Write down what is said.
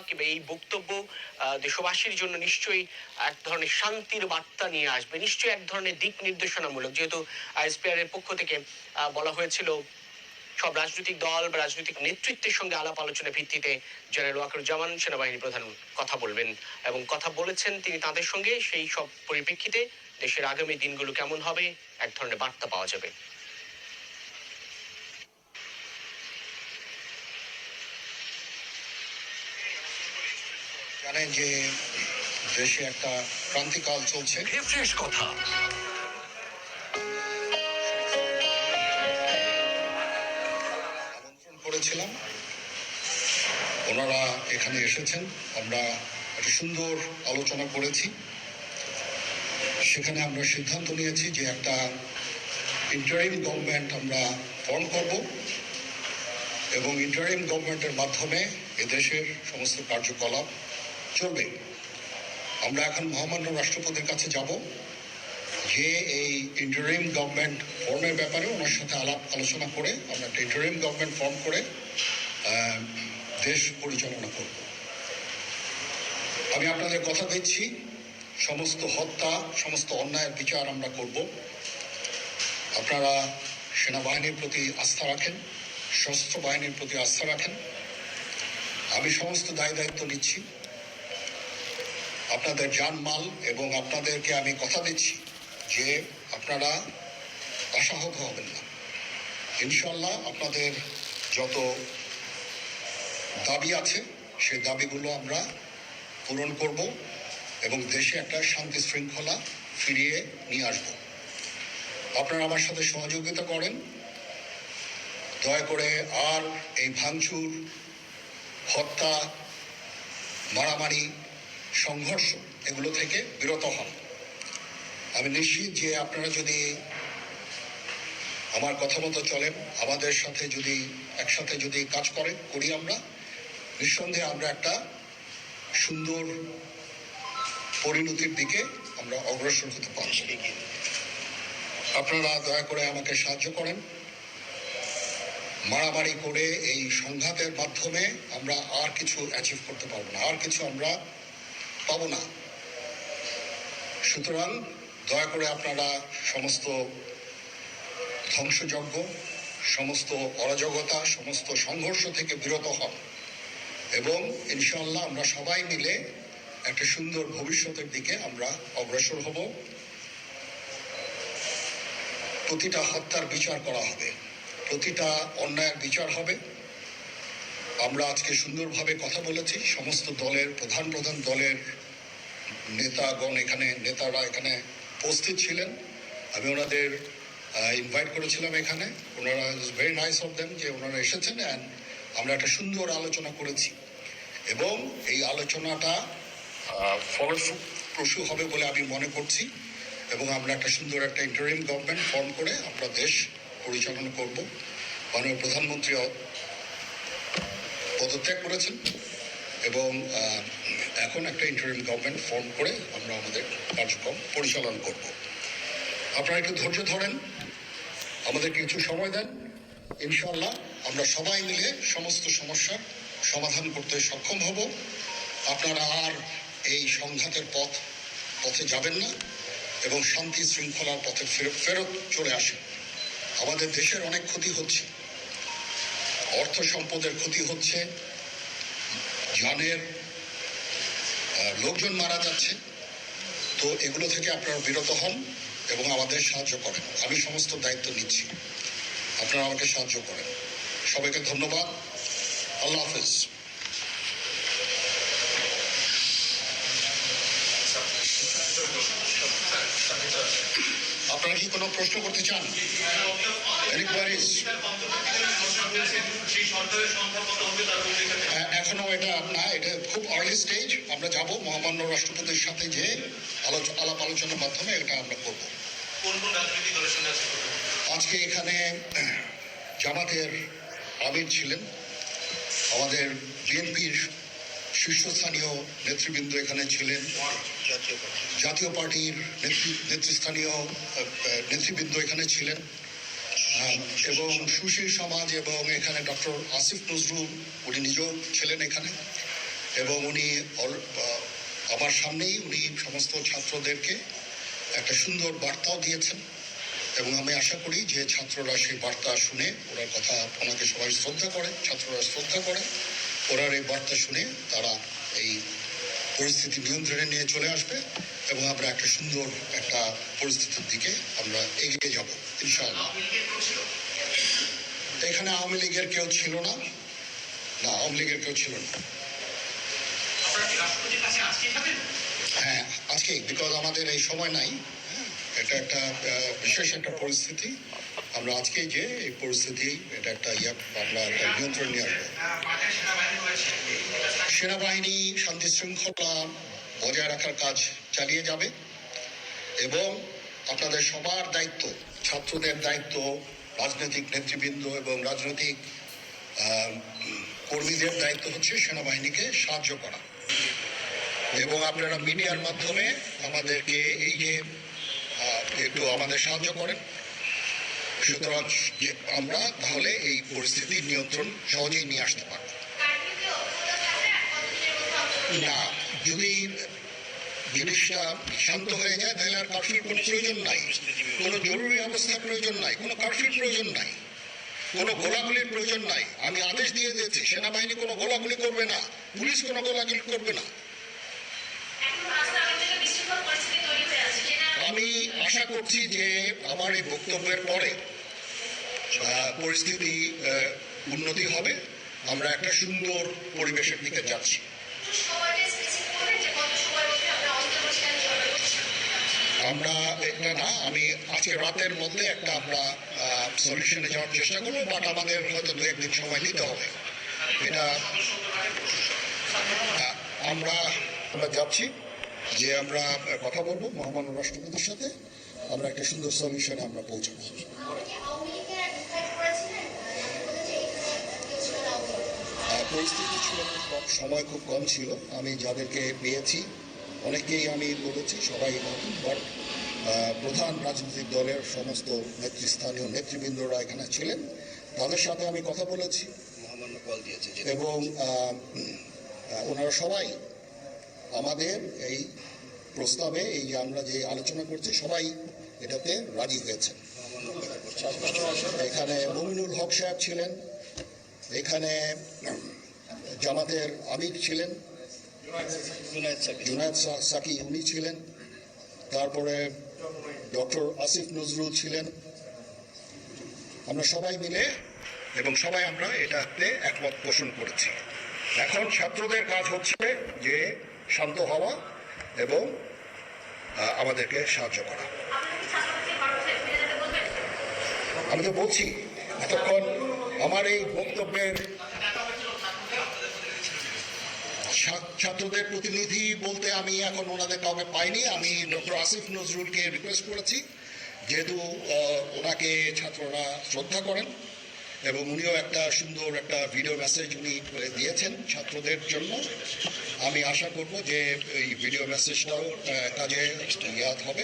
কিংবা এই বক্তব্য দেশবাসীর জন্য নিশ্চয়ই এক ধরনের শান্তির বার্তা নিয়ে আসবে, নিশ্চয়ই এক ধরনের দিক নির্দেশনামূলক। যেহেতু আইএসপিআর এর পক্ষ থেকে বলা হয়েছিল সব রাজনৈতিক দল বা রাজনৈতিক নেতৃত্বের সঙ্গে আলাপ আলোচনার ভিত্তিতে জেনারেল ওয়াকারুজ্জামান সেনাবাহিনী প্রধান কথা বলবেন এবং কথা বলেছেন তিনি তাদের সঙ্গে। সেই সব পরিপ্রেক্ষিতে দেশের আগামী দিনগুলো কেমন হবে এক ধরনের বার্তা পাওয়া যাবে। জানেন যে দেশে একটা ক্রান্তিকাল চলছে। ফ্রেশ কথা আমন্ত্রণ করেছিলাম, ওনারা এখানে এসেছেন, আমরা একটা সুন্দর আলোচনা করেছি। সেখানে আমরা সিদ্ধান্ত নিয়েছি যে একটা ইন্টারিম গভর্নমেন্ট আমরা ফর্ম করব এবং ইন্টারিম গভর্নমেন্টের মাধ্যমে এদেশের সমস্ত কার্যকলাপ চলবে। আমরা এখন মহামান্য রাষ্ট্রপতির কাছে যাব যে এই ইন্টারিম গভর্নমেন্ট ফর্মের ব্যাপারে ওনার সাথে আলোচনা করে আমরা একটা ইন্টারিম গভর্নমেন্ট ফর্ম করে দেশ পরিচালনা করব। আমি আপনাদের কথা দিচ্ছি, সমস্ত হত্যা, সমস্ত অন্যায়ের বিচার আমরা করব। আপনারা সেনাবাহিনীর প্রতি আস্থা রাখেন, সশস্ত্র বাহিনীর প্রতি আস্থা রাখেন। আমি সমস্ত দায়িত্ব নিচ্ছি, আপনাদের জানমাল, এবং আপনাদেরকে আমি কথা দিচ্ছি যে আপনারা আশাহত হবেন না। ইনশাল্লাহ আপনাদের যত দাবি আছে সেই দাবিগুলো আমরা পূরণ করব এবং দেশে একটা শান্তি শৃঙ্খলা ফিরিয়ে নিয়ে আসব। আপনারা আমার সাথে সহযোগিতা করেন, দয়া করে আর এই ভাঙচুর, হত্যা, মারামারি, সংঘর্ষ এগুলো থেকে বিরত হন। আমি নিশ্চিত যে আপনারা যদি আমার কথা মতো চলেন, আমাদের সাথে যদি একসাথে যদি কাজ করি আমরা, নিঃসন্দেহে আমরা একটা সুন্দর পরিণতির দিকে আমরা অগ্রসর হতে পারব। আপনারা দয়া করে আমাকে সাহায্য করেন। মারামারি করে এই সংঘাতের মাধ্যমে আমরা আর কিছু অ্যাচিভ করতে পারবো না, আর কিছু আমরা পাবো না। সুতরাং দয়া করে আপনারা সমস্ত ধ্বংসযজ্ঞ, সমস্ত অরাজকতা, সমস্ত সংঘর্ষ থেকে বিরত হন এবং ইনশাআল্লাহ আমরা সবাই মিলে একটা সুন্দর ভবিষ্যতের দিকে আমরা অগ্রসর হব। প্রতিটা হত্যার বিচার করা হবে, প্রতিটা অন্যায়ের বিচার হবে। আমরা আজকে সুন্দরভাবে কথা বলেছি, সমস্ত দলের প্রধান দলের নেতারা এখানে উপস্থিত ছিলেন। আমি ওনাদের ইনভাইট করেছিলাম এখানে, ওনারা ভেরি নাইস অফ দেম যে ওনারা এসেছেন, অ্যান্ড আমরা একটা সুন্দর আলোচনা করেছি এবং এই আলোচনাটা ফলপ্রসূ হবে বলে আমি মনে করছি এবং আমরা একটা সুন্দর একটা ইন্টারিম গভর্নমেন্ট ফর্ম করে আমরা দেশ পরিচালনা করব। মাননীয় প্রধানমন্ত্রী পদত্যাগ করেছেন এবং এখন একটা ইন্টারিম গভর্নমেন্ট ফর্ম করে আমরা আমাদের কার্যক্রম পরিচালনা করব। আপনারা একটু ধৈর্য ধরেন, আমাদের কিছু সময় দেন, ইনশাআল্লাহ আমরা সবাই মিলে সমস্ত সমস্যার সমাধান করতে সক্ষম হব। আপনারা আর এই সংঘাতের পথে যাবেন না এবং শান্তি শৃঙ্খলার পথে ফেরত চলে আসেন। আমাদের দেশের অনেক ক্ষতি হচ্ছে, অর্থ সম্পদের ক্ষতি হচ্ছে, জানের লোকজন মারা যাচ্ছে। তো এগুলো থেকে আপনারা বিরত হন এবং আমাদের সাহায্য করেন। আমি সমস্ত দায়িত্ব নিচ্ছি, আপনারা আমাকে সাহায্য করেন। সবাইকে ধন্যবাদ। আল্লাহ হাফেজ। আপনারা কি কোনো প্রশ্ন করতে চান? এখনো এটা না, এটা খুব আর্লি স্টেজ। আমরা যাব মহামান্য রাষ্ট্রপতির সাথে যে আলাপ আলোচনার মাধ্যমে এটা আমরা করব। আজকে এখানে জামাতের আমির ছিলেন, আমাদের বিএনপির শীর্ষস্থানীয় নেতৃবৃন্দ এখানে ছিলেন, জাতীয় পার্টির নেতৃস্থানীয় নেতৃবৃন্দ এখানে ছিলেন এবং সুশীল সমাজ এবং এখানে ডক্টর আসিফ নজরুল উনি নিজেও ছিলেন এখানে। এবং উনি আমার সামনেই উনি সমস্ত ছাত্রদেরকে একটা সুন্দর বার্তাও দিয়েছেন এবং আমি আশা করি যে ছাত্ররা সেই বার্তা শুনে ওনার কথা ওনাকে সবাই শ্রদ্ধা করে, ছাত্ররা শ্রদ্ধা করে, ওনার এই বার্তা শুনে তারা এই পরিস্থিতি নিয়ন্ত্রণে নিয়ে চলে আসবে এবং আমরা একটা সুন্দর একটা পরিস্থিতির দিকে আমরা এগিয়ে যাব ইনশাআল্লাহ। এখানে আওয়ামী লীগের কেউ ছিল না, আওয়ামী লীগের কেউ ছিল না। হ্যাঁ, আজকে বিকজ আমাদের এই সময় নাই, এটা একটা বিশেষ একটা পরিস্থিতি, আমরা আজকে যে এই পরিস্থিতি এটা একটা আমরা একটা নিয়ন্ত্রণ নিয়ে আসবো। সেনাবাহিনী শান্তি শৃঙ্খলা বজায় রাখার কাজ চালিয়ে যাবে এবং আপনাদের সবার দায়িত্ব, ছাত্রদের দায়িত্ব, রাজনৈতিক নেতৃবৃন্দ এবং রাজনৈতিক কর্মীদের দায়িত্ব হচ্ছে সেনাবাহিনীকে সাহায্য করা এবং আপনারা মিডিয়ার মাধ্যমে আমাদেরকে এই যে একটু আমাদের সাহায্য করেন, সুতরাং আমরা তাহলে এই পরিস্থিতির নিয়ন্ত্রণ সহজেই নিয়ে আসতে পারব। না, যদি জিনিসটা শান্ত হয়ে যায় তাহলে আর কারফিউর কোনো প্রয়োজন নাই, কোনো জরুরি অবস্থার প্রয়োজন নাই, কোনো কারফিউর প্রয়োজন নাই, কোনো গোলাগুলির প্রয়োজন নাই। আমি আদেশ দিয়ে দিয়েছি সেনাবাহিনী কোনো গোলাগুলি করবে না, পুলিশ কোনো গোলাগুলি করবে না। আমি আশা করছি যে আমার এই বক্তব্যের পরে পরিস্থিতি উন্নতি হবে, আমরা একটা সুন্দর পরিবেশের দিকে যাচ্ছি। আমরা এটা না, আমি আজকে রাতের মধ্যে একটা আমরা সলিউশনে যাওয়ার চেষ্টা করবো, বাট আমাদের হয়তো 2-1 দিন সময় নিতে হবে। এটা আমরা যাচ্ছি যে আমরা কথা বলবো মহামান্য রাষ্ট্রপতির সাথে, আমরা একটা সুন্দর সলিউশনে আমরা পৌঁছাবো। পরিস্থিতি ছিল সময় খুব কম ছিল, আমি যাদেরকে পেয়েছি অনেককেই আমি বলেছি সবাই নতুন, বাট প্রধান রাজনৈতিক দলের সমস্ত নেতৃস্থানীয় নেতৃবৃন্দরা এখানে ছিলেন, তাদের সাথে আমি কথা বলেছি এবং ওনারা সবাই আমাদের এই প্রস্তাবে, এই যে আমরা যে আলোচনা করছি, সবাই এটাতে রাজি হয়েছে। এখানে মমিনুল হক সাহেব ছিলেন, এখানে জামাতের আমির ছিলেন, জুনায়েদ সাকি উনি ছিলেন, তারপরে ডক্টর আসিফ নজরুল ছিলেন। আমরা সবাই মিলে এবং সবাই আমরা এটাতে একমত পোষণ করেছি। এখন ছাত্রদের কাজ হচ্ছে যে শান্ত হওয়া এবং আমাদেরকে সাহায্য করা। আমি তো বলছি এতক্ষণ আমার এই বক্তব্যের ছাত্রদের প্রতিনিধি বলতে আমি এখন ওনাদের কাউকে পাইনি। আমি ডক্টর আসিফ নজরুলকে রিকোয়েস্ট করেছি, যেহেতু ওনাকে ছাত্ররা শ্রদ্ধা করেন এবং উনিও একটা সুন্দর একটা ভিডিও মেসেজ উনি দিয়েছেন ছাত্রদের জন্য। আমি আশা করব যে এই ভিডিও মেসেজটাও কাজে ইয়াদ হবে।